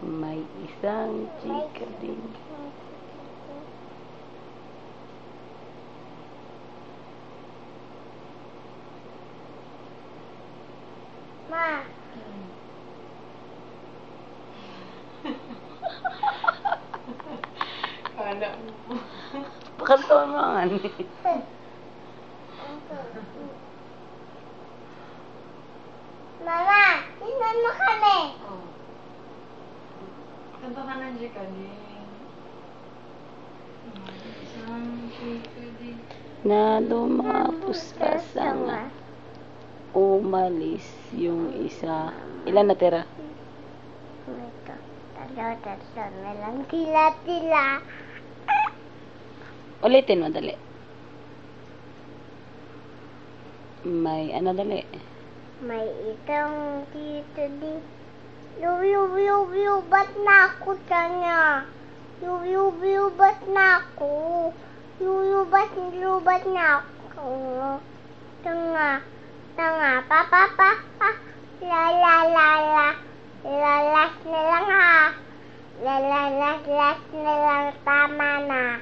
May isang chika din. Ma. Kala mo. Pakatawa mo nga ni. Mama, tingnan mo kami. Oh. Kanta ka ng Jika din. Isang Jika din. Na lumapos sa sanga. Umalis yung isa. Ilan natira? Ito. Tatlo na lang. Tila. Ulitin mo, dali. May ano, dali. May itang dito din. Yuw, ba't na ako tanya? Yuw, ba't na ako? Yuw, ba't na ako? Tanga, pa. La. Lalas na lang ha. Lalas na lang, tama na.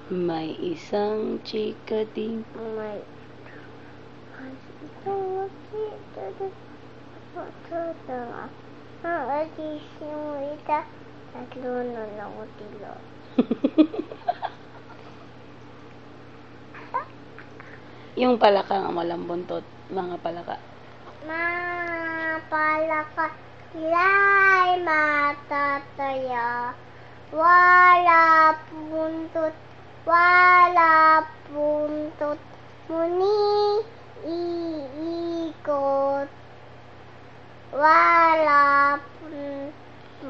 May isang chika din. May isang dito din. Ang agis yung ita. Tatlo na lang o tilo. Yung palaka ang malambuntot. Mga palaka. Palaka sila'y matataya. Wala puntot, muni iikot. Wala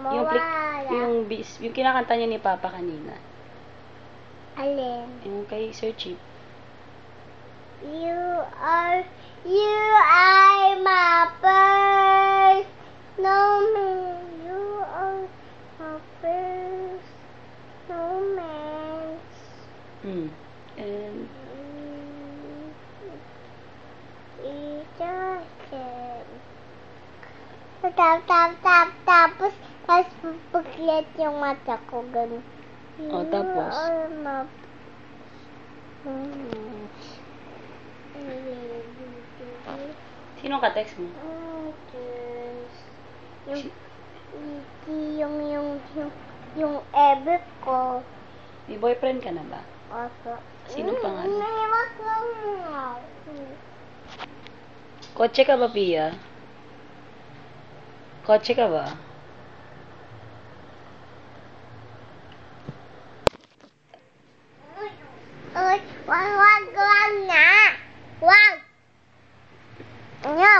mawala. Yung kinakanta niya ni Papa kanina. Alin? Yung kay Sir Chip. You are my first romance. You are my first romance. And Tapos pagklit yung mata ko ganun. Oh, tapos? Sino ka text mo? Yung ever ko. May boyfriend ka na ba? Opo. Sino pangalan? Naiwag lang. Kotse ka ba, Pia? Kotse ka ba? Uy, wag na. Wag. No.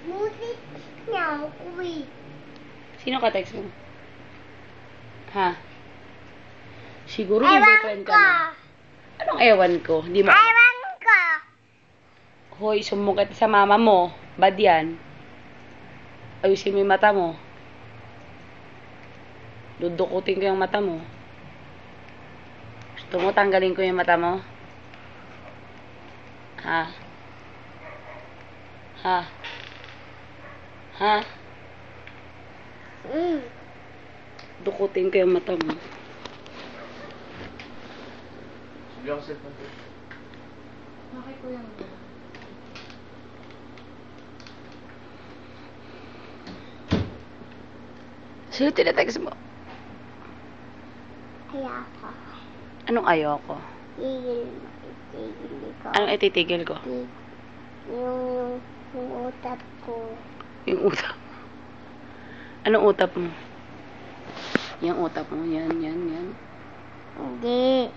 Music niya, uy. Sino ka text mo? Ha? Siguro may boyfriend ka na. Anong ewan ko? Hindi mo. Ewan ko. Hoy, sumukit sa mama mo. Bad yan. Ayusin mo yung mata mo. Dudukutin ko yung mata mo. Gusto mo tanggalin ko yung mata mo? Ha? Ha? Ha? Dukutin ko yung mata mo. Bakit ko yung Sino tinatext mo? Ayoko. Anong ayoko? Itigil ko. Anong ititigil ko? Yung utak ko. Yung utap. Anong utap mo? Yung utap mo. Yan. Hindi.